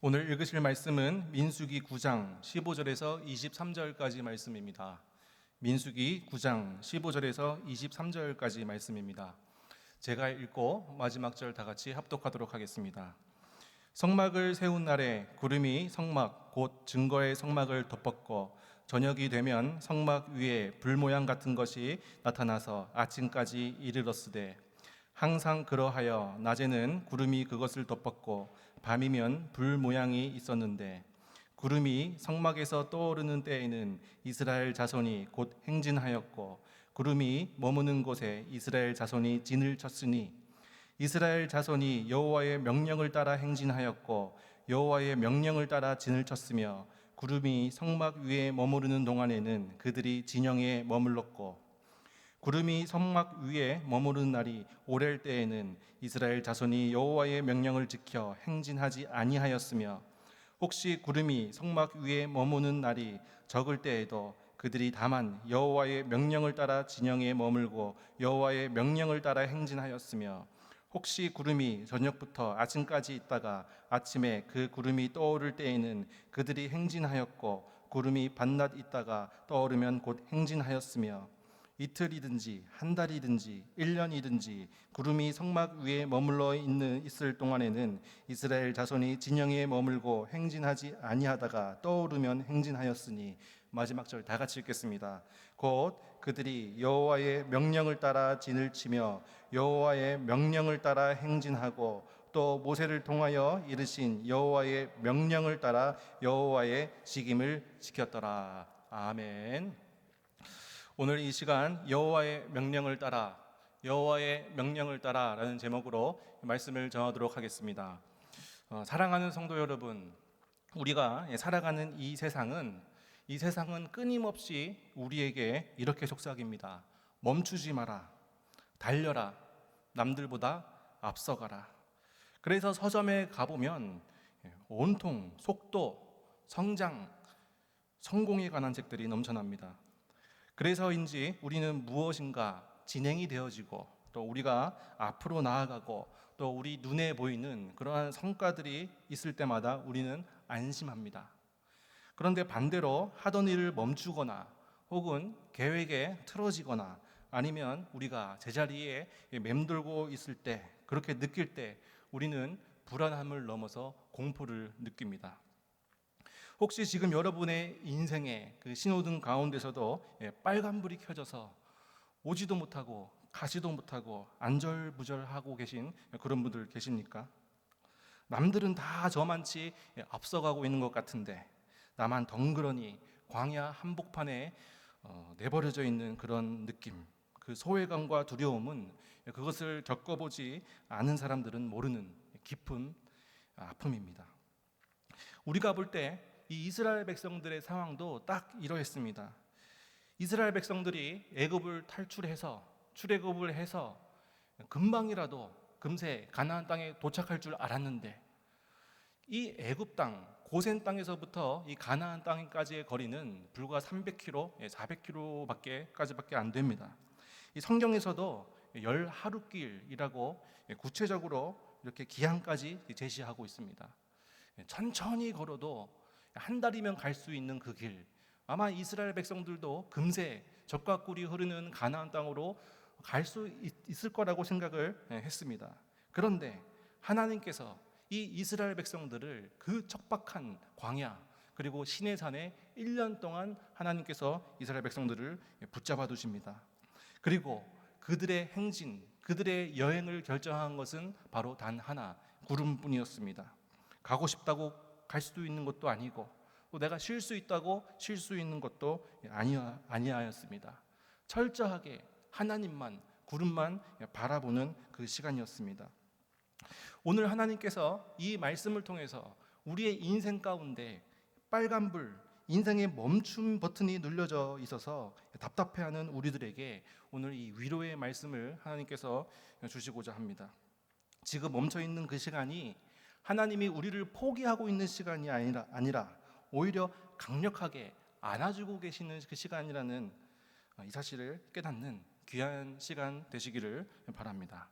오늘 읽으실 말씀은 민수기 9장 15절에서 23절까지 말씀입니다. 민수기 9장 15절에서 23절까지 말씀입니다. 제가 읽고 마지막 절 다 같이 합독하도록 하겠습니다. 성막을 세운 날에 구름이 성막 곧 증거의 성막을 덮었고 저녁이 되면 성막 위에 불 모양 같은 것이 나타나서 아침까지 이르렀으되 항상 그러하여 낮에는 구름이 그것을 덮었고 밤이면 불 모양이 있었는데 구름이 성막에서 떠오르는 때에는 이스라엘 자손이 곧 행진하였고 구름이 머무는 곳에 이스라엘 자손이 진을 쳤으니 이스라엘 자손이 여호와의 명령을 따라 행진하였고 여호와의 명령을 따라 진을 쳤으며 구름이 성막 위에 머무르는 동안에는 그들이 진영에 머물렀고 구름이 성막 위에 머무르는 날이 오랠 때에는 이스라엘 자손이 여호와의 명령을 지켜 행진하지 아니하였으며 혹시 구름이 성막 위에 머무는 날이 적을 때에도 그들이 다만 여호와의 명령을 따라 진영에 머물고 여호와의 명령을 따라 행진하였으며 혹시 구름이 저녁부터 아침까지 있다가 아침에 그 구름이 떠오를 때에는 그들이 행진하였고 구름이 밤낮 있다가 떠오르면 곧 행진하였으며 이틀이든지 한 달이든지 1년이든지 구름이 성막 위에 머물러 있을 동안에는 이스라엘 자손이 진영에 머물고 행진하지 아니하다가 떠오르면 행진하였으니 마지막 절 다 같이 읽겠습니다. 곧 그들이 여호와의 명령을 따라 진을 치며 여호와의 명령을 따라 행진하고 또 모세를 통하여 이르신 여호와의 명령을 따라 여호와의 직임을 지켰더라. 아멘. 오늘 이 시간 여호와의 명령을 따라 라는 제목으로 말씀을 전하도록 하겠습니다. 사랑하는 성도 여러분, 우리가 살아가는 이 세상은 끊임없이 우리에게 이렇게 속삭입니다. 멈추지 마라, 달려라, 남들보다 앞서가라. 그래서 서점에 가보면 온통 속도, 성장, 성공에 관한 책들이 넘쳐납니다. 그래서인지 우리는 무엇인가 진행이 되어지고 또 우리가 앞으로 나아가고 또 우리 눈에 보이는 그러한 성과들이 있을 때마다 우리는 안심합니다. 그런데 반대로 하던 일을 멈추거나 혹은 계획에 틀어지거나 아니면 우리가 제자리에 맴돌고 있을 때, 그렇게 느낄 때 우리는 불안함을 넘어서 공포를 느낍니다. 혹시 지금 여러분의 인생의 그 신호등 가운데서도 빨간불이 켜져서 오지도 못하고 가지도 못하고 안절부절하고 계신 그런 분들 계십니까? 남들은 다 저만치 앞서가고 있는 것 같은데 나만 덩그러니 광야 한복판에 내버려져 있는 그런 느낌, 그 소외감과 두려움은 그것을 겪어보지 않은 사람들은 모르는 깊은 아픔입니다. 우리가 볼 때 이 이스라엘 백성들의 상황도 딱 이러했습니다. 이스라엘 백성들이 애굽을 출애굽을 해서 금세 가나안 땅에 도착할 줄 알았는데 이 애굽 땅, 고센 땅에서부터 이 가나안 땅까지의 거리는 불과 300km, 400km까지밖에 안 됩니다. 이 성경에서도 열 하루길이라고 구체적으로 이렇게 기한까지 제시하고 있습니다. 천천히 걸어도 한 달이면 갈 수 있는 그 길, 아마 이스라엘 백성들도 금세 젖과 꿀이 흐르는 가나안 땅으로 갈 수 있을 거라고 생각을 했습니다. 그런데 하나님께서 이 이스라엘 백성들을 그 척박한 광야 그리고 시내산에 1년 동안 하나님께서 이스라엘 백성들을 붙잡아 두십니다. 그리고 그들의 행진, 그들의 여행을 결정한 것은 바로 단 하나, 구름뿐이었습니다. 가고 싶다고 갈 수도 있는 것도 아니고 또 내가 쉴 수 있다고 쉴 수 있는 것도 아니하였습니다. 철저하게 하나님만, 구름만 바라보는 그 시간이었습니다. 오늘 하나님께서 이 말씀을 통해서 우리의 인생 가운데 빨간불, 인생의 멈춤 버튼이 눌려져 있어서 답답해하는 우리들에게 오늘 이 위로의 말씀을 하나님께서 주시고자 합니다. 지금 멈춰있는 그 시간이 하나님이 우리를 포기하고 있는 시간이 아니라 오히려 강력하게 안아주고 계시는 그 시간이라는 이 사실을 깨닫는 귀한 시간 되시기를 바랍니다.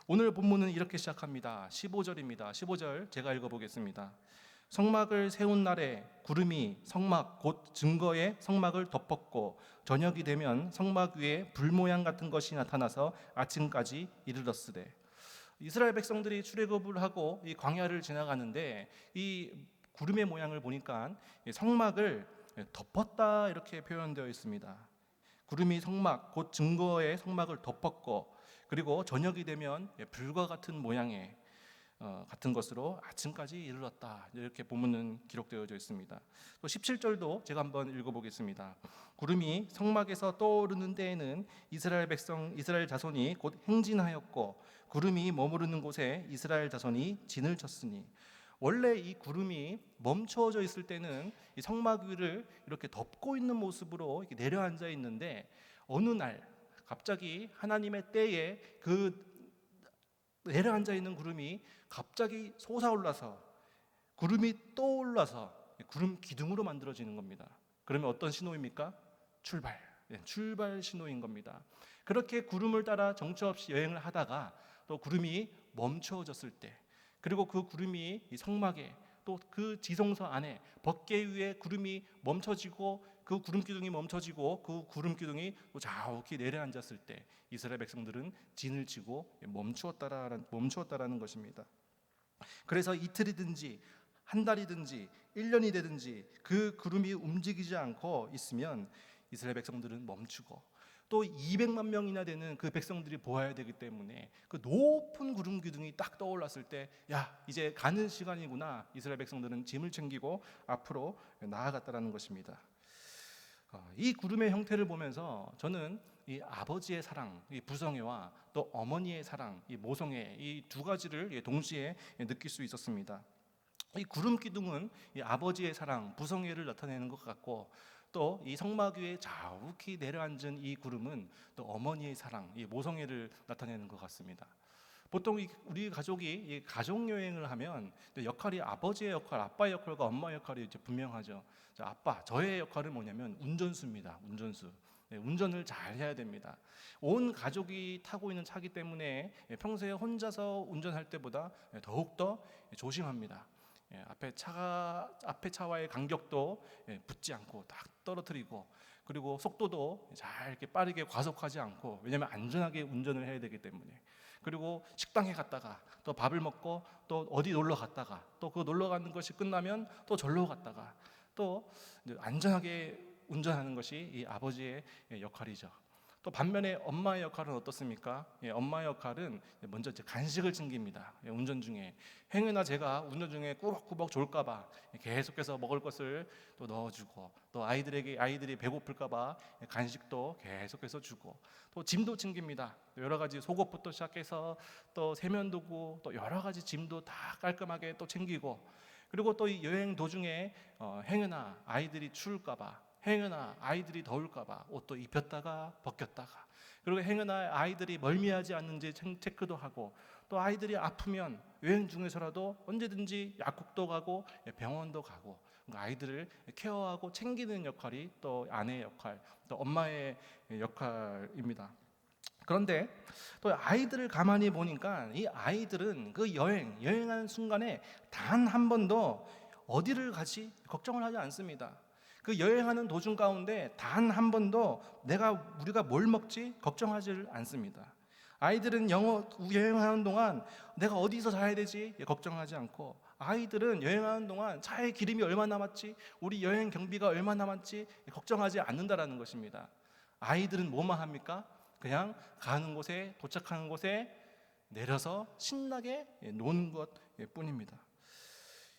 오늘 본문은 이렇게 시작합니다. 15절입니다. 15절 제가 읽어보겠습니다. 성막을 세운 날에 구름이 성막 곧 증거의 성막을 덮었고 저녁이 되면 성막 위에 불 모양 같은 것이 나타나서 아침까지 이르렀으되. 이스라엘 백성들이 출애굽을 하고 이 광야를 지나가는데 이 구름의 모양을 보니까 성막을 덮었다 이렇게 표현되어 있습니다. 구름이 성막 곧 증거의 성막을 덮었고 그리고 저녁이 되면 불과 같은 모양의 같은 것으로 아침까지 이르렀다 이렇게 본문은 기록되어져 있습니다. 또 17절도 제가 한번 읽어보겠습니다. 구름이 성막에서 떠오르는 때에는 이스라엘 자손이 곧 행진하였고 구름이 머무르는 곳에 이스라엘 자손이 진을 쳤으니. 원래 이 구름이 멈춰져 있을 때는 이 성막 위를 이렇게 덮고 있는 모습으로 이렇게 내려앉아 있는데 어느 날 갑자기 하나님의 때에 그 내려앉아 있는 구름이 갑자기 솟아올라서 구름이 떠올라서 구름 기둥으로 만들어지는 겁니다. 그러면 어떤 신호입니까? 출발 신호인 겁니다. 그렇게 구름을 따라 정처 없이 여행을 하다가 또 구름이 멈춰졌을 때 그리고 그 구름이 이 성막에 또 그 지성소 안에 법궤 위에 구름이 멈춰지고 그 구름 기둥이 멈춰지고 그 구름 기둥이 자욱히 내려앉았을 때 이스라엘 백성들은 진을 치고 멈추었다라는 것입니다. 그래서 이틀이든지 한 달이든지 1년이 되든지 그 구름이 움직이지 않고 있으면 이스라엘 백성들은 멈추고 또 200만 명이나 되는 그 백성들이 보아야 되기 때문에 그 높은 구름 기둥이 딱 떠올랐을 때 야 이제 가는 시간이구나. 이스라엘 백성들은 짐을 챙기고 앞으로 나아갔다라는 것입니다. 이 구름의 형태를 보면서 저는 이 아버지의 사랑, 이 부성애와 또 어머니의 사랑, 이 모성애 이 두 가지를 동시에 느낄 수 있었습니다. 이 구름 기둥은 이 아버지의 사랑, 부성애를 나타내는 것 같고 또 이 성막 위에 자욱히 내려앉은 이 구름은 또 어머니의 사랑, 이 모성애를 나타내는 것 같습니다. 보통 우리 가족이 가족 여행을 하면 역할이 아버지의 역할, 아빠의 역할과 엄마의 역할이 이제 분명하죠. 아빠, 저의 역할은 뭐냐면 운전수입니다. 운전수. 운전을 잘 해야 됩니다. 온 가족이 타고 있는 차기 때문에 평소에 혼자서 운전할 때보다 더욱더 조심합니다. 앞에 차와의 간격도 붙지 않고 딱 떨어뜨리고 그리고 속도도 잘 이렇게 빠르게 과속하지 않고 왜냐하면 안전하게 운전을 해야 되기 때문에 그리고 식당에 갔다가 또 밥을 먹고 또 어디 놀러 갔다가 또 그 놀러 가는 것이 끝나면 또 절로 갔다가 또 안전하게 운전하는 것이 이 아버지의 역할이죠. 또 반면에 엄마의 역할은 어떻습니까? 엄마의 역할은 먼저 이제 간식을 챙깁니다. 운전 중에 행여나 제가 운전 중에 꾸벅꾸벅 졸까봐 계속해서 먹을 것을 또 넣어주고 또 아이들이 배고플까봐 간식도 계속해서 주고 또 짐도 챙깁니다. 여러 가지 속옷부터 시작해서 또 세면도구 또 여러 가지 짐도 다 깔끔하게 또 챙기고 그리고 또 이 여행 도중에 행여나 아이들이 추울까봐 행여나 아이들이 더울까봐 옷도 입혔다가 벗겼다가 그리고 행여나 아이들이 멀미하지 않는지 체크도 하고 또 아이들이 아프면 여행 중에서라도 언제든지 약국도 가고 병원도 가고 아이들을 케어하고 챙기는 역할이 또 아내의 역할, 또 엄마의 역할입니다. 그런데 또 아이들을 가만히 보니까 이 아이들은 그 여행하는 순간에 단 한 번도 어디를 가지 걱정을 하지 않습니다. 그 여행하는 도중 가운데 단 한 번도 우리가 뭘 먹지 걱정하지 않습니다. 아이들은 여행하는 동안 내가 어디서 자야 되지 걱정하지 않고 아이들은 여행하는 동안 차에 기름이 얼마 남았지 우리 여행 경비가 얼마 남았지 걱정하지 않는다라는 것입니다. 아이들은 뭐만 합니까? 그냥 가는 곳에 도착하는 곳에 내려서 신나게 노는 것뿐입니다.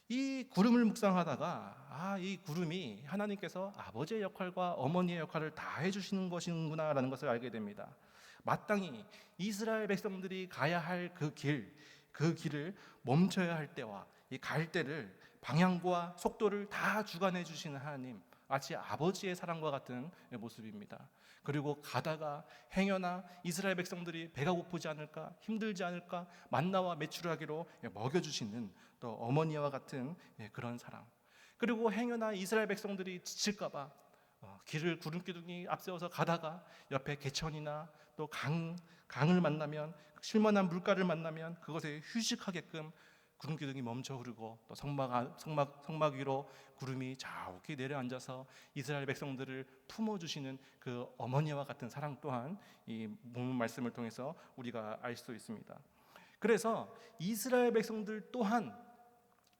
이 구름을 묵상하다가 이 구름이 하나님께서 아버지의 역할과 어머니의 역할을 다 해주시는 것이구나라는 것을 알게 됩니다. 마땅히 이스라엘 백성들이 가야 할 그 길을 멈춰야 할 때와 이 갈 때를 방향과 속도를 다 주관해 주시는 하나님, 마치 아버지의 사랑과 같은 모습입니다. 그리고 가다가 행여나 이스라엘 백성들이 배가 고프지 않을까 힘들지 않을까 만나와 메추라기로 먹여주시는 또 어머니와 같은 그런 사랑. 그리고 행여나 이스라엘 백성들이 지칠까봐 길을 구름 기둥이 앞세워서 가다가 옆에 개천이나 또 강을 만나면, 쉴만한 물가를 만나면 그것에 휴식하게끔 구름 기둥이 멈춰 흐르고, 또 성막 위로 구름이 자욱히 내려앉아서 이스라엘 백성들을 품어주시는 그 어머니와 같은 사랑 또한 이 본문 말씀을 통해서 우리가 알 수 있습니다. 그래서 이스라엘 백성들 또한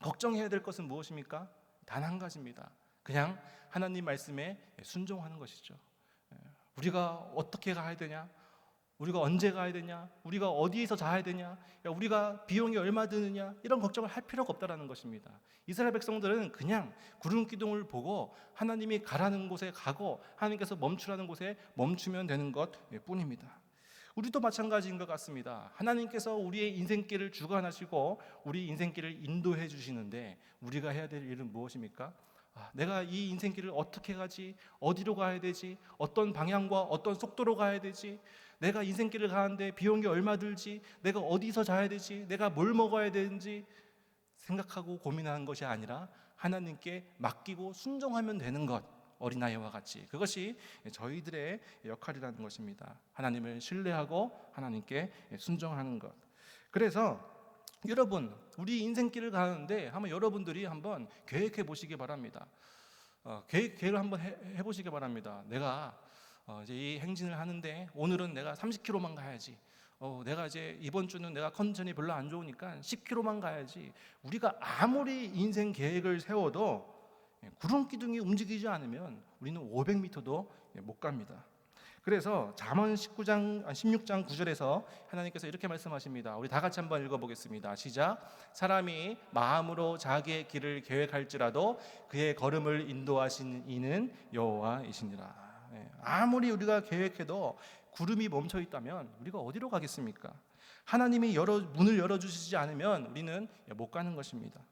걱정해야 될 것은 무엇입니까? 단 한 가지입니다. 그냥 하나님 말씀에 순종하는 것이죠. 우리가 어떻게 가야 되냐? 우리가 언제 가야 되냐? 우리가 어디에서 자야 되냐? 우리가 비용이 얼마 드느냐? 이런 걱정을 할 필요가 없다라는 것입니다. 이스라엘 백성들은 그냥 구름 기둥을 보고 하나님이 가라는 곳에 가고 하나님께서 멈추라는 곳에 멈추면 되는 것 뿐입니다. 우리도 마찬가지인 것 같습니다. 하나님께서 우리의 인생길을 주관하시고 우리 인생길을 인도해 주시는데 우리가 해야 될 일은 무엇입니까? 내가 이 인생길을 어떻게 가지? 어디로 가야 되지? 어떤 방향과 어떤 속도로 가야 되지? 내가 인생길을 가는데 비용이 얼마 들지? 내가 어디서 자야 되지? 내가 뭘 먹어야 되는지 생각하고 고민하는 것이 아니라 하나님께 맡기고 순종하면 되는 것, 어린아이와 같이. 그것이 저희들의 역할이라는 것입니다. 하나님을 신뢰하고 하나님께 순종하는 것. 그래서 여러분, 우리 인생길을 가는데 한번 여러분들이 한번 계획해 보시기 바랍니다. 계획을 한번 해보시기 바랍니다. 내가 이제 이 행진을 하는데 오늘은 내가 30km만 가야지. 내가 이제 이번 주는 내가 컨디션이 별로 안 좋으니까 10km만 가야지. 우리가 아무리 인생 계획을 세워도 구름 기둥이 움직이지 않으면 우리는 500m도 못 갑니다. 그래서 잠언 16장 9절에서 하나님께서 이렇게 말씀하십니다. 우리 다 같이 한번 읽어보겠습니다. 시작. 사람이 마음으로 자기의 길을 계획할지라도 그의 걸음을 인도하신 이는 여호와이시니라. 아무리 우리가 계획해도 구름이 멈춰 있다면 우리가 어디로 가겠습니까? 하나님이 문을 열어주시지 않으면 우리는 못 가는 것입니다.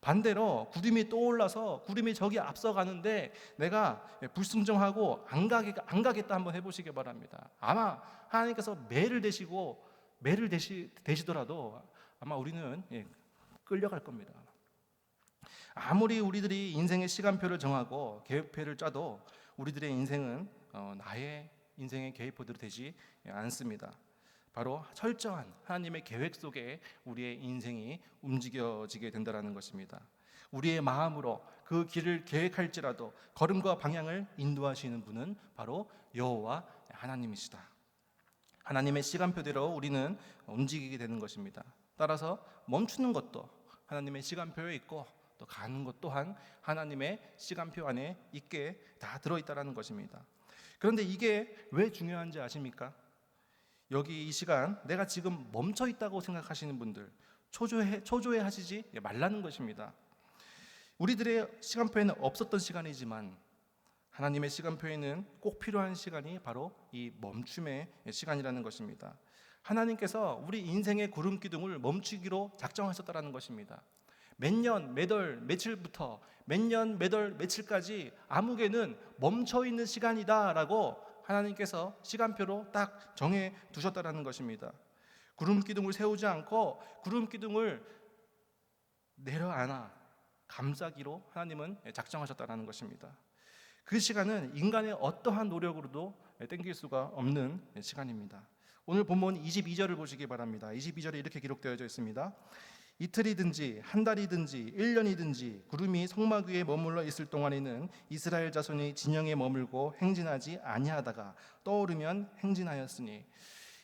반대로 구름이 떠올라서 구름이 저기 앞서가는데 내가 불순종하고 안 가겠다 한번 해보시기 바랍니다. 아마 하나님께서 매를 대시더라도 아마 우리는 끌려갈 겁니다. 아무리 우리들이 인생의 시간표를 정하고 계획표를 짜도 우리들의 인생은 나의 인생의 계획표대로 되지 않습니다. 바로 철저한 하나님의 계획 속에 우리의 인생이 움직여지게 된다는 것입니다. 우리의 마음으로 그 길을 계획할지라도 걸음과 방향을 인도하시는 분은 바로 여호와 하나님이시다. 하나님의 시간표대로 우리는 움직이게 되는 것입니다. 따라서 멈추는 것도 하나님의 시간표에 있고 또 가는 것 또한 하나님의 시간표 안에 있게 다 들어있다는 것입니다. 그런데 이게 왜 중요한지 아십니까? 여기 이 시간 내가 지금 멈춰 있다고 생각하시는 분들 초조해 하시지 말라는 것입니다. 우리들의 시간표에는 없었던 시간이지만 하나님의 시간표에는 꼭 필요한 시간이 바로 이 멈춤의 시간이라는 것입니다. 하나님께서 우리 인생의 구름 기둥을 멈추기로 작정하셨다는 것입니다. 몇 년, 몇 월, 며칠부터 몇 년, 몇 월, 며칠까지 암흑에는 멈춰 있는 시간이다라고 하나님께서 시간표로 딱 정해 두셨다는 것입니다. 구름 기둥을 세우지 않고 구름 기둥을 내려안아 감싸기로 하나님은 작정하셨다는 것입니다. 그 시간은 인간의 어떠한 노력으로도 땡길 수가 없는 시간입니다. 오늘 본문 22절을 보시기 바랍니다. 22절에 이렇게 기록되어져 있습니다. 이틀이든지 한 달이든지 1년이든지 구름이 성막 위에 머물러 있을 동안에는 이스라엘 자손이 진영에 머물고 행진하지 아니하다가 떠오르면 행진하였으니,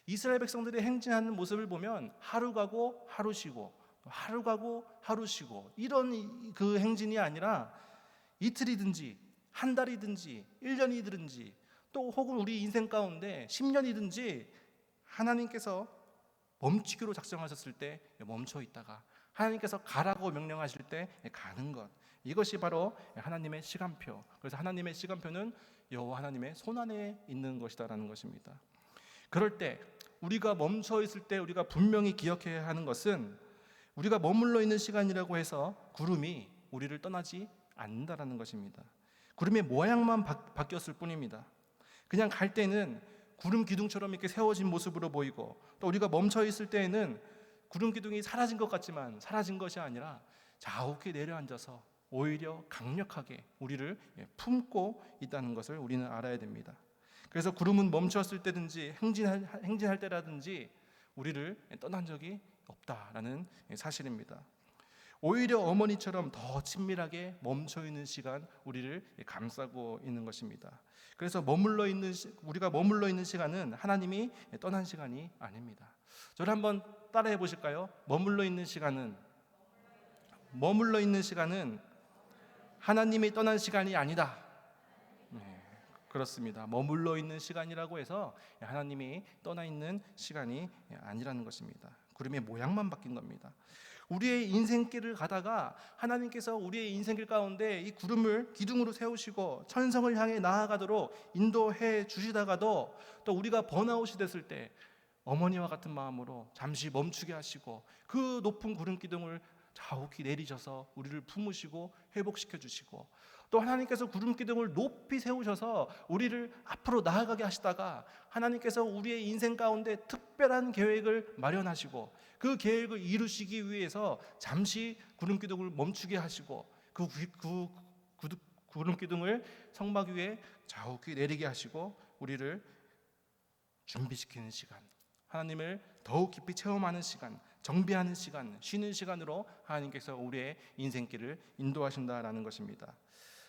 이스라엘 백성들이 행진하는 모습을 보면 하루 가고 하루 쉬고 하루 가고 하루 쉬고 이런 그 행진이 아니라 이틀이든지 한 달이든지 1년이든지 또 혹은 우리 인생 가운데 10년이든지 하나님께서 멈추기로 작정하셨을 때 멈춰 있다가 하나님께서 가라고 명령하실 때 가는 것, 이것이 바로 하나님의 시간표. 그래서 하나님의 시간표는 여호와 하나님의 손안에 있는 것이다라는 것입니다. 그럴 때 우리가 멈춰 있을 때 우리가 분명히 기억해야 하는 것은 우리가 머물러 있는 시간이라고 해서 구름이 우리를 떠나지 않는다라는 것입니다. 구름의 모양만 바뀌었을 뿐입니다. 그냥 갈 때는 구름 기둥처럼 이렇게 세워진 모습으로 보이고, 또 우리가 멈춰 있을 때에는 구름 기둥이 사라진 것 같지만 사라진 것이 아니라 자욱히 내려앉아서 오히려 강력하게 우리를 품고 있다는 것을 우리는 알아야 됩니다. 그래서 구름은 멈추었을 때든지 행진할 때라든지 우리를 떠난 적이 없다라는 사실입니다. 오히려 어머니처럼 더 친밀하게 멈춰 있는 시간, 우리를 감싸고 있는 것입니다. 그래서 우리가 머물러 있는 시간은 하나님이 떠난 시간이 아닙니다. 저를 한번 따라해 보실까요? 머물러 있는 시간은 하나님이 떠난 시간이 아니다. 네, 그렇습니다. 머물러 있는 시간이라고 해서 하나님이 떠나 있는 시간이 아니라는 것입니다. 구름의 모양만 바뀐 겁니다. 우리의 인생길을 가다가 하나님께서 우리의 인생길 가운데 이 구름을 기둥으로 세우시고 천성을 향해 나아가도록 인도해 주시다가도 또 우리가 번아웃이 됐을 때 어머니와 같은 마음으로 잠시 멈추게 하시고 그 높은 구름 기둥을 자욱히 내리셔서 우리를 품으시고 회복시켜 주시고, 또 하나님께서 구름 기둥을 높이 세우셔서 우리를 앞으로 나아가게 하시다가 하나님께서 우리의 인생 가운데 특별한 계획을 마련하시고 그 계획을 이루시기 위해서 잠시 구름 기둥을 멈추게 하시고 그 구름 기둥을 성막 위에 자욱히 내리게 하시고 우리를 준비시키는 시간, 하나님을 더욱 깊이 체험하는 시간, 정비하는 시간, 쉬는 시간으로 하나님께서 우리의 인생길을 인도하신다라는 것입니다.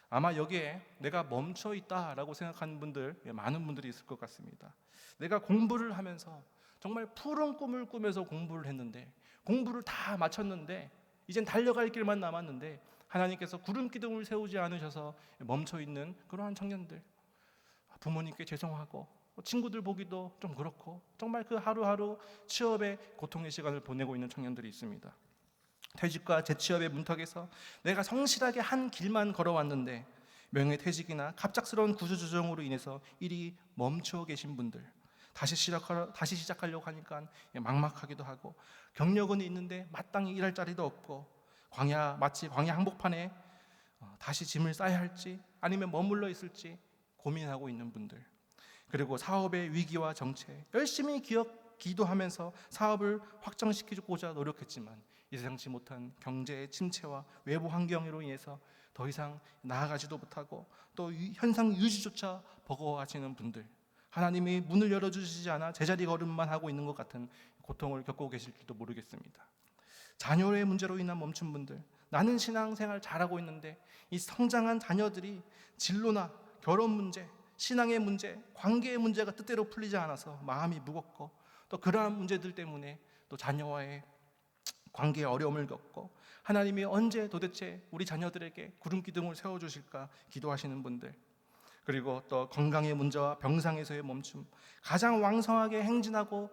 아마 여기에 내가 멈춰 있다라고 생각하는 분들, 많은 분들이 있을 것 같습니다. 내가 공부를 하면서 정말 푸른 꿈을 꾸면서 공부를 했는데, 공부를 다 마쳤는데 이젠 달려갈 길만 남았는데 하나님께서 구름 기둥을 세우지 않으셔서 멈춰 있는 그러한 청년들, 부모님께 죄송하고 친구들 보기도 좀 그렇고 정말 그 하루하루 취업의 고통의 시간을 보내고 있는 청년들이 있습니다. 퇴직과 재취업의 문턱에서 내가 성실하게 한 길만 걸어왔는데 명예퇴직이나 갑작스러운 구조조정으로 인해서 일이 멈춰 계신 분들, 다시 시작하려고 하니까 막막하기도 하고, 경력은 있는데 마땅히 일할 자리도 없고 마치 광야 한복판에 다시 짐을 싸야 할지 아니면 머물러 있을지 고민하고 있는 분들, 그리고 사업의 위기와 정체, 열심히 기도하면서 사업을 확장시키고자 노력했지만 예상치 못한 경제의 침체와 외부 환경으로 인해서 더 이상 나아가지도 못하고 또 현상 유지조차 버거워하시는 분들, 하나님이 문을 열어주시지 않아 제자리 걸음만 하고 있는 것 같은 고통을 겪고 계실지도 모르겠습니다. 자녀의 문제로 인한 멈춘 분들, 나는 신앙생활 잘하고 있는데 이 성장한 자녀들이 진로나 결혼 문제, 신앙의 문제, 관계의 문제가 뜻대로 풀리지 않아서 마음이 무겁고, 또 그러한 문제들 때문에 또 자녀와의 관계에 어려움을 겪고 하나님이 언제 도대체 우리 자녀들에게 구름 기둥을 세워주실까 기도하시는 분들, 그리고 또 건강의 문제와 병상에서의 멈춤, 가장 왕성하게 행진하고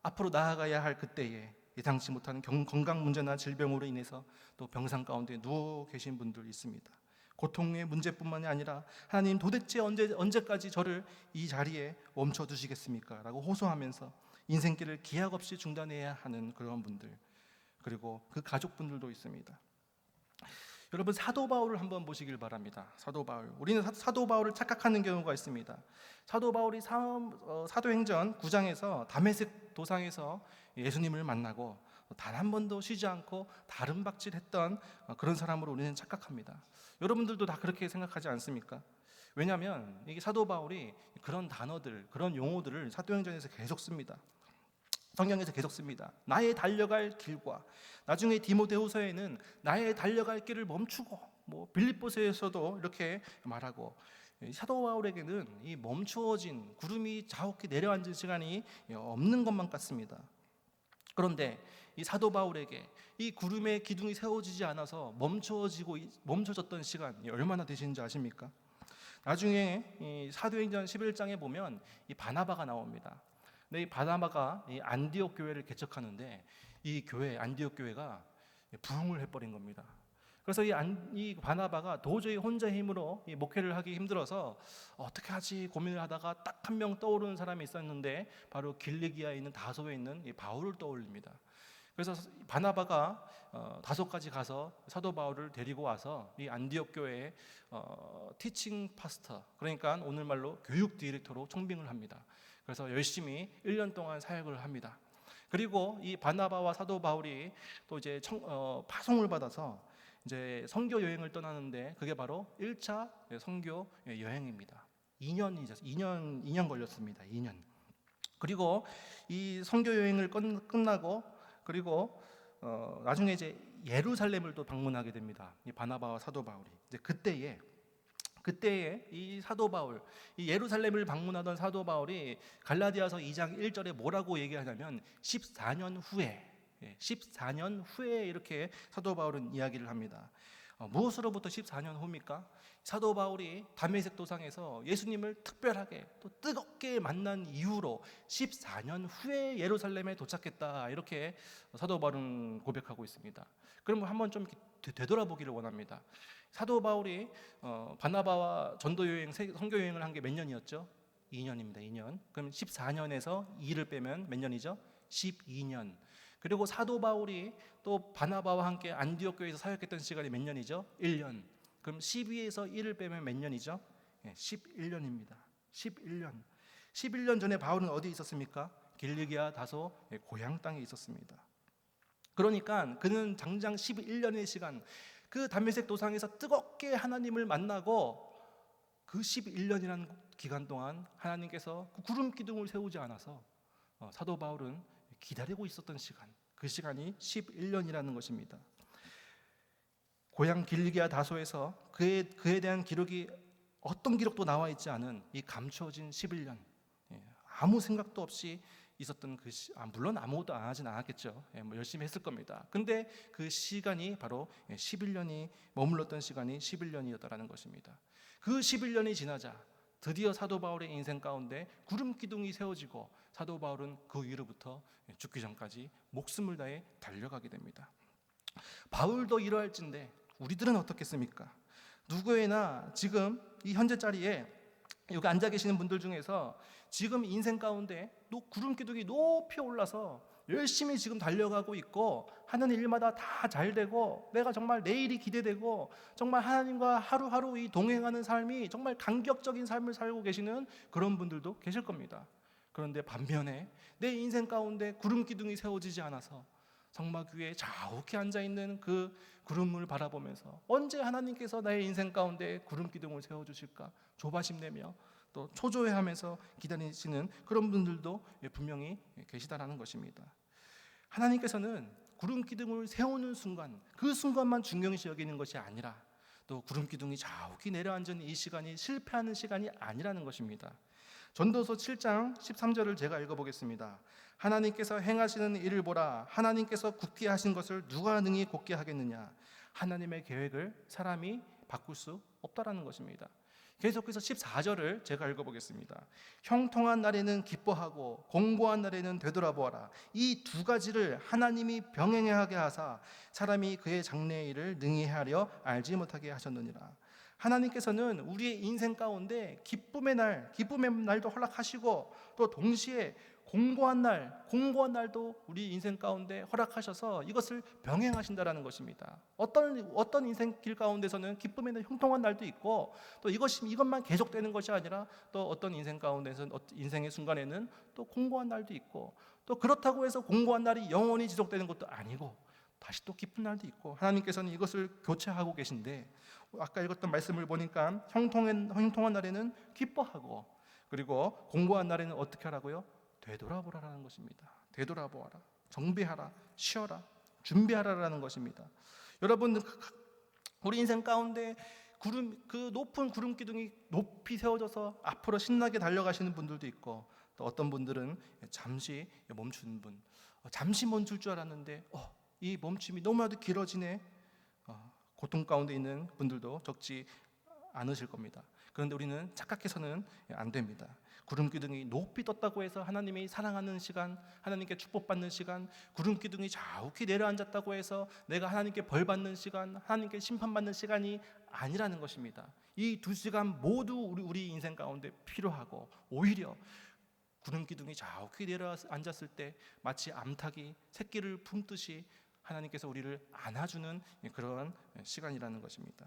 앞으로 나아가야 할 그때에 예상치 못한 건강 문제나 질병으로 인해서 또 병상 가운데 누워 계신 분들 있습니다. 고통의 문제뿐만이 아니라 하나님 도대체 언제까지 저를 이 자리에 멈춰두시겠습니까? 라고 호소하면서 인생길을 기약 없이 중단해야 하는 그런 분들, 그리고 그 가족분들도 있습니다. 여러분, 사도 바울을 한번 보시길 바랍니다. 사도 바울, 우리는 사도 바울을 착각하는 경우가 있습니다. 사도 바울이 사도행전 9장에서 다메섹 도상에서 예수님을 만나고 단 한 번도 쉬지 않고 다름박질했던 그런 사람으로 우리는 착각합니다. 여러분들도 다 그렇게 생각하지 않습니까? 왜냐하면 이게 사도 바울이 그런 단어들, 그런 용어들을 사도행전에서 계속 씁니다. 성경에서 계속 씁니다. 나의 달려갈 길과, 나중에 디모데후서에는 나의 달려갈 길을 멈추고, 빌립보서에서도 이렇게 말하고, 사도 바울에게는 이 멈추어진 구름이 자욱히 내려앉은 시간이 없는 것만 같습니다. 그런데 이 사도 바울에게 이 구름의 기둥이 세워지지 않아서 멈춰졌던 시간이 얼마나 되시는지 아십니까? 나중에 이 사도행전 11장에 보면 이 바나바가 나옵니다. 근데 이 바나바가 이 안디옥 교회를 개척하는데 이 안디옥 교회가 부흥을 해버린 겁니다. 그래서 이 바나바가 도저히 혼자 힘으로 이 목회를 하기 힘들어서 어떻게 하지 고민을 하다가 딱 한 명 떠오르는 사람이 있었는데 바로 길리기아에 있는 다소에 있는 이 바울을 떠올립니다. 그래서 바나바가 다소까지 가서 사도 바울을 데리고 와서 이 안디옥 교회에 티칭 파스터, 그러니까 오늘 말로 교육 디렉터로 청빙을 합니다. 그래서 열심히 1년 동안 사역을 합니다. 그리고 이 바나바와 사도 바울이 또 이제 파송을 받아서 이제 선교 여행을 떠나는데 그게 바로 1차 선교 여행입니다. 2년 걸렸습니다. 2년. 그리고 이 선교 여행을 끝나고 그리고 나중에 이제 예루살렘을 또 방문하게 됩니다. 이 바나바와 사도 바울이 이제 그때에 이 사도 바울, 이 예루살렘을 방문하던 사도 바울이 갈라디아서 2장 1절에 뭐라고 얘기하냐면 14년 후에 이렇게 사도 바울은 이야기를 합니다. 무엇으로부터 14년 후입니까? 사도 바울이 다메섹 도상에서 예수님을 특별하게 또 뜨겁게 만난 이후로 14년 후에 예루살렘에 도착했다, 이렇게 사도 바울은 고백하고 있습니다. 그럼 한번 좀 되돌아보기를 원합니다. 사도 바울이 바나바와 전도 여행, 선교 여행을 한 게 몇 년이었죠? 2년입니다. 2년. 그럼 14년에서 2를 빼면 몇 년이죠? 12년. 그리고 사도 바울이 또 바나바와 함께 안디옥 교회에서 사역했던 시간이 몇 년이죠? 1년. 그럼 12에서 1을 빼면 몇 년이죠? 11년입니다. 11년 전에 바울은 어디에 있었습니까? 길리기아 다소 고향 땅에 있었습니다. 그러니까 그는 장장 11년의 시간, 그 다메섹 도상에서 뜨겁게 하나님을 만나고 그 11년이라는 기간 동안 하나님께서 그 구름 기둥을 세우지 않아서 사도 바울은 기다리고 있었던 시간, 그 시간이 11년이라는 것입니다. 고향 길리기아 다소에서 그에 대한 기록이 어떤 기록도 나와 있지 않은 이 감추어진 11년, 아무 생각도 없이 있었던 물론 아무것도 안 하진 않았겠죠. 뭐 열심히 했을 겁니다. 근데 그 시간이 바로 11년이 머물렀던 시간이 11년이었다라는 것입니다. 그 11년이 지나자 드디어 사도 바울의 인생 가운데 구름 기둥이 세워지고 사도 바울은 그 위로부터 죽기 전까지 목숨을 다해 달려가게 됩니다. 바울도 이러할진데 우리들은 어떻겠습니까? 누구에나 지금 이 현재 자리에 여기 앉아 계시는 분들 중에서 지금 인생 가운데 구름 기둥이 높이 올라서 열심히 지금 달려가고 있고 하는 일마다 다 잘 되고 내가 정말 내일이 기대되고 정말 하나님과 하루하루 이 동행하는 삶이 정말 감격적인 삶을 살고 계시는 그런 분들도 계실 겁니다. 그런데 반면에 내 인생 가운데 구름 기둥이 세워지지 않아서 성막 위에 자욱히 앉아있는 그 구름을 바라보면서 언제 하나님께서 나의 인생 가운데 구름 기둥을 세워주실까 조바심 내며 또 초조해하면서 기다리시는 그런 분들도 분명히 계시다라는 것입니다. 하나님께서는 구름 기둥을 세우는 순간, 그 순간만 중요시 여기는 것이 아니라 또 구름 기둥이 자욱히 내려앉은 이 시간이 실패하는 시간이 아니라는 것입니다. 전도서 7장 13절을 제가 읽어보겠습니다. 하나님께서 행하시는 일을 보라. 하나님께서 굳게 하신 것을 누가 능히 곧게 하겠느냐. 하나님의 계획을 사람이 바꿀 수 없다라는 것입니다. 계속해서 14절을 제가 읽어보겠습니다. 형통한 날에는 기뻐하고 공고한 날에는 되돌아보아라. 이 두 가지를 하나님이 병행하게 하사 사람이 그의 장래의 일을 능히 하려 알지 못하게 하셨느니라. 하나님께서는 우리의 인생 가운데 기쁨의 날도 허락하시고 또 동시에 공고한 날도 우리 인생 가운데 허락하셔서 이것을 병행하신다라는 것입니다. 어떤 인생 길 가운데서는 기쁨의 날, 형통한 날도 있고 또 이것만 계속되는 것이 아니라 또 어떤 인생 가운데서는 인생의 순간에는 또 공고한 날도 있고 또 그렇다고 해서 공고한 날이 영원히 지속되는 것도 아니고 다시 또 기쁜 날도 있고 하나님께서는 이것을 교체하고 계신데 아까 읽었던 말씀을 보니까 형통한 날에는 기뻐하고 그리고 공고한 날에는 어떻게 하라고요? 되돌아보라라는 것입니다. 되돌아보아라, 정비하라, 쉬어라, 준비하라라는 것입니다. 여러분, 우리 인생 가운데 그 높은 구름 기둥이 높이 세워져서 앞으로 신나게 달려가시는 분들도 있고 또 어떤 분들은 잠시 멈추는 분, 잠시 멈출 줄 알았는데 이 멈춤이 너무나도 길어지네. 고통 가운데 있는 분들도 적지 않으실 겁니다. 그런데 우리는 착각해서는 안 됩니다. 구름 기둥이 높이 떴다고 해서 하나님이 사랑하는 시간, 하나님께 축복받는 시간, 구름 기둥이 자욱히 내려앉았다고 해서 내가 하나님께 벌 받는 시간, 하나님께 심판받는 시간이 아니라는 것입니다. 이 두 시간 모두 우리 인생 가운데 필요하고 오히려 구름 기둥이 자욱히 내려앉았을 때 마치 암탉이 새끼를 품듯이 하나님께서 우리를 안아주는 그런 시간이라는 것입니다.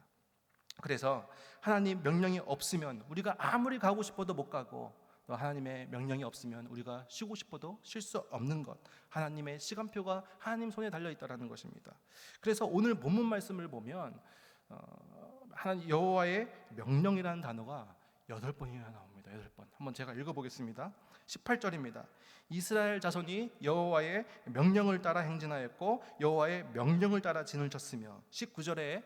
그래서 하나님 명령이 없으면 우리가 아무리 가고 싶어도 못 가고 또 하나님의 명령이 없으면 우리가 쉬고 싶어도 쉴 수 없는 것, 하나님의 시간표가 하나님 손에 달려 있다라는 것입니다. 그래서 오늘 본문 말씀을 보면 하나님 여호와의 명령이라는 단어가 8번이나 나옵니다. 8번. 한번 제가 읽어보겠습니다. 18절입니다. 이스라엘 자손이 여호와의 명령을 따라 행진하였고 여호와의 명령을 따라 진을 쳤으며 19절에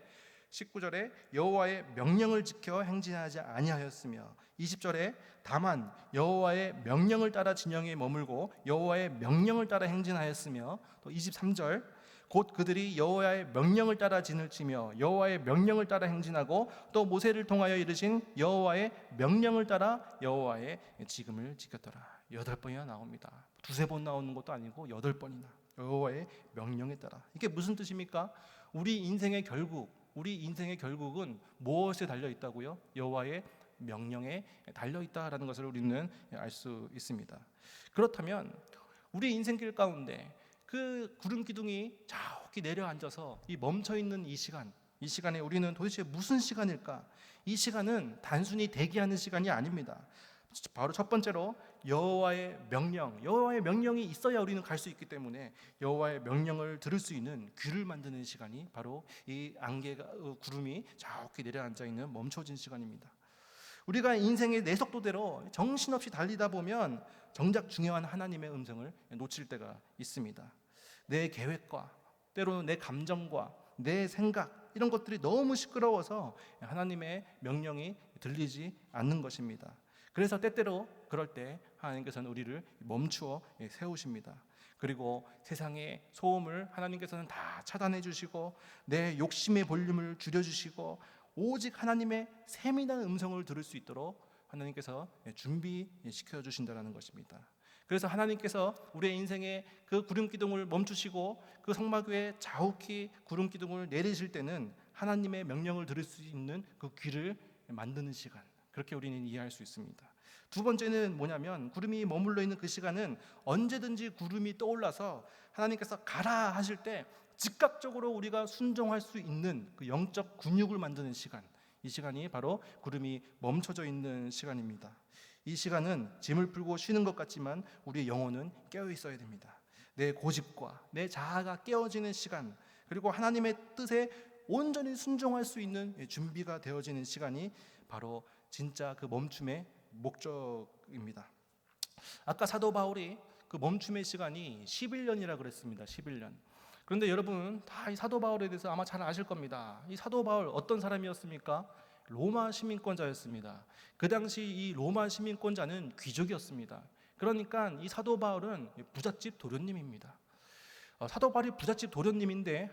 여호와의 명령을 지켜 행진하지 아니하였으며 20절에 다만 여호와의 명령을 따라 진영에 머물고 여호와의 명령을 따라 행진하였으며 또 23절 곧 그들이 여호와의 명령을 따라 진을 치며 여호와의 명령을 따라 행진하고 또 모세를 통하여 이르신 여호와의 명령을 따라 여호와의 지금을 지켰더라. 8번이나 나옵니다. 두세 번 나오는 것도 아니고 8번이나 여호와의 명령에 따라. 이게 무슨 뜻입니까? 우리 인생의 결국은 무엇에 달려 있다고요? 여호와의 명령에 달려 있다라는 것을 우리는 알 수 있습니다. 그렇다면 우리 인생길 가운데 그 구름 기둥이 저기 내려앉아서 이 멈춰 있는 이 시간에 우리는 도대체 무슨 시간일까? 이 시간은 단순히 대기하는 시간이 아닙니다. 바로 첫 번째로 여호와의 명령이 있어야 우리는 갈 수 있기 때문에 여호와의 명령을 들을 수 있는 귀를 만드는 시간이 바로 이 구름이 저기 내려앉아 있는 멈춰진 시간입니다. 우리가 인생의 내 속도대로 정신없이 달리다 보면 정작 중요한 하나님의 음성을 놓칠 때가 있습니다. 내 계획과 때로는 내 감정과 내 생각 이런 것들이 너무 시끄러워서 하나님의 명령이 들리지 않는 것입니다. 그래서 때때로 그럴 때 하나님께서는 우리를 멈추어 세우십니다. 그리고 세상의 소음을 하나님께서는 다 차단해 주시고 내 욕심의 볼륨을 줄여주시고 오직 하나님의 세밀한 음성을 들을 수 있도록 하나님께서 준비시켜 주신다는 것입니다. 그래서 하나님께서 우리의 인생에 그 구름 기둥을 멈추시고 그 성막 위에 자욱히 구름 기둥을 내리실 때는 하나님의 명령을 들을 수 있는 그 귀를 만드는 시간, 그렇게 우리는 이해할 수 있습니다. 두 번째는 뭐냐면 구름이 머물러 있는 그 시간은 언제든지 구름이 떠올라서 하나님께서 가라 하실 때 즉각적으로 우리가 순종할 수 있는 그 영적 근육을 만드는 시간, 이 시간이 바로 구름이 멈춰져 있는 시간입니다. 이 시간은 짐을 풀고 쉬는 것 같지만 우리의 영혼은 깨어 있어야 됩니다. 내 고집과 내 자아가 깨어지는 시간, 그리고 하나님의 뜻에 온전히 순종할 수 있는 준비가 되어지는 시간이 바로 진짜 그 멈춤의 목적입니다. 아까 사도 바울이 그 멈춤의 시간이 11년이라 그랬습니다. 11년. 그런데 여러분 다 이 사도 바울에 대해서 아마 잘 아실 겁니다. 이 사도 바울 어떤 사람이었습니까? 로마 시민권자였습니다. 그 당시 이 로마 시민권자는 귀족이었습니다. 그러니까 이 사도 바울은 부잣집 도련님입니다. 사도 바울이 부잣집 도련님인데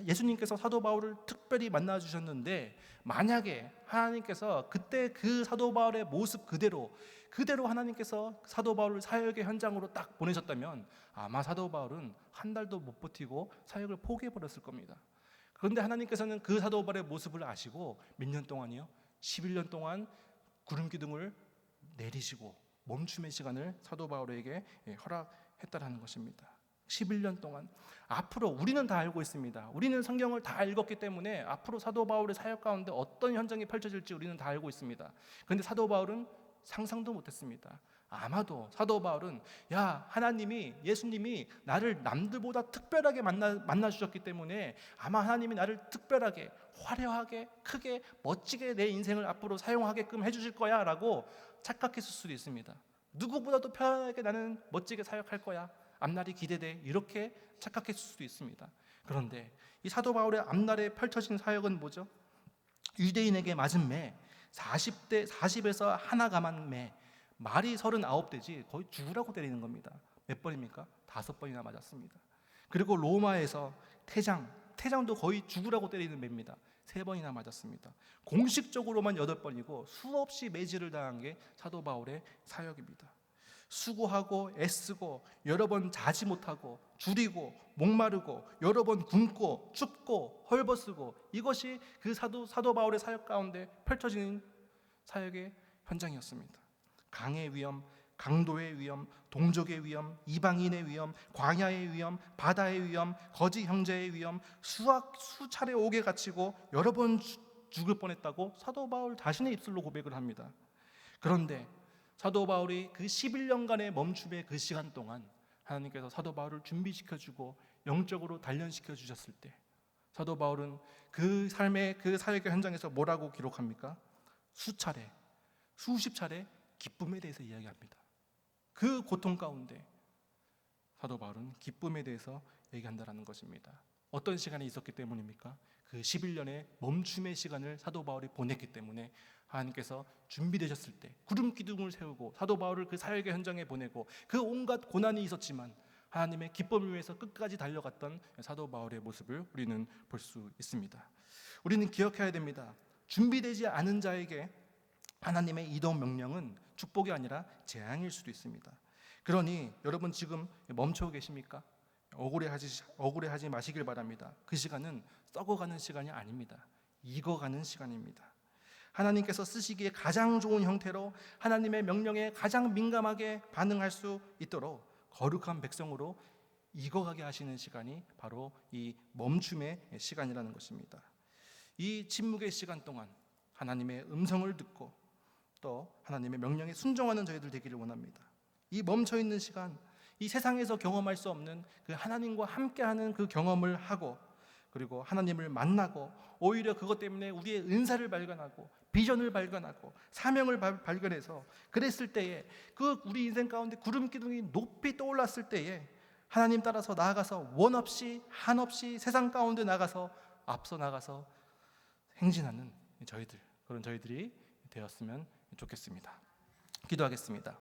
예수님께서 사도 바울을 특별히 만나 주셨는데 만약에 하나님께서 그때 그 사도 바울의 모습 그대로 하나님께서 사도 바울을 사역의 현장으로 딱 보내셨다면 아마 사도 바울은 한 달도 못 버티고 사역을 포기해 버렸을 겁니다. 그런데 하나님께서는 그 사도 바울의 모습을 아시고 몇 년 동안이요? 11년 동안 구름 기둥을 내리시고 멈춤의 시간을 사도 바울에게 허락했다라는 것입니다. 11년 동안. 앞으로 우리는 다 알고 있습니다. 우리는 성경을 다 읽었기 때문에 앞으로 사도 바울의 사역 가운데 어떤 현장이 펼쳐질지 우리는 다 알고 있습니다. 그런데 사도 바울은 상상도 못했습니다. 아마도 사도 바울은 하나님이 예수님이 나를 남들보다 특별하게 만나 주셨기 때문에 아마 하나님이 나를 특별하게 화려하게 크게 멋지게 내 인생을 앞으로 사용하게끔 해주실 거야 라고 착각했을 수도 있습니다. 누구보다도 편하게 나는 멋지게 사역할 거야, 앞날이 기대돼, 이렇게 착각했을 수도 있습니다. 그런데 이 사도 바울의 앞날에 펼쳐진 사역은 뭐죠? 유대인에게 맞은 매, 40에서 하나 감한 매, 말이 39대지 거의 죽으라고 때리는 겁니다. 몇 번입니까? 5번이나 맞았습니다. 그리고 로마에서 태장도 거의 죽으라고 때리는 매입니다. 3번이나 맞았습니다. 공식적으로만 8번이고 수없이 매질을 당한 게 사도 바울의 사역입니다. 수고하고 애쓰고 여러 번 자지 못하고 줄이고 목마르고 여러 번 굶고 춥고 헐벗고, 이것이 그 사도 바울의 사역 가운데 펼쳐지는 사역의 현장이었습니다. 강의 위험, 강도의 위험, 동족의 위험, 이방인의 위험, 광야의 위험, 바다의 위험, 거짓 형제의 위험, 수차례 옥에 갇히고 여러 번 죽을 뻔했다고 사도 바울 자신의 입술로 고백을 합니다. 그런데 사도 바울이 그 11년간의 멈춤의 그 시간 동안 하나님께서 사도 바울을 준비시켜주고 영적으로 단련시켜 주셨을 때 사도 바울은 그 삶의 그 사역의 현장에서 뭐라고 기록합니까? 수차례, 수십 차례 기쁨에 대해서 이야기합니다. 그 고통 가운데 사도 바울은 기쁨에 대해서 얘기한다는 것입니다. 어떤 시간이 있었기 때문입니까? 그 11년의 멈춤의 시간을 사도 바울이 보냈기 때문에 하나님께서 준비되셨을 때 구름 기둥을 세우고 사도 바울을 그 사역의 현장에 보내고 그 온갖 고난이 있었지만 하나님의 기쁨을 위해서 끝까지 달려갔던 사도 바울의 모습을 우리는 볼 수 있습니다. 우리는 기억해야 됩니다. 준비되지 않은 자에게 하나님의 이동 명령은 축복이 아니라 재앙일 수도 있습니다. 그러니 여러분 지금 멈춰 계십니까? 억울해하지 마시길 바랍니다. 그 시간은 썩어가는 시간이 아닙니다. 익어가는 시간입니다. 하나님께서 쓰시기에 가장 좋은 형태로 하나님의 명령에 가장 민감하게 반응할 수 있도록 거룩한 백성으로 익어가게 하시는 시간이 바로 이 멈춤의 시간이라는 것입니다. 이 침묵의 시간 동안 하나님의 음성을 듣고 또 하나님의 명령에 순종하는 저희들 되기를 원합니다. 이 멈춰있는 시간, 이 세상에서 경험할 수 없는 그 하나님과 함께하는 그 경험을 하고 그리고 하나님을 만나고 오히려 그것 때문에 우리의 은사를 발견하고 비전을 발견하고 사명을 발견해서 그랬을 때에 그 우리 인생 가운데 구름 기둥이 높이 떠올랐을 때에 하나님 따라서 나아가서 원 없이 한없이 세상 가운데 나가서 앞서 나가서 행진하는 저희들, 그런 저희들이 되었으면 좋겠습니다. 기도하겠습니다.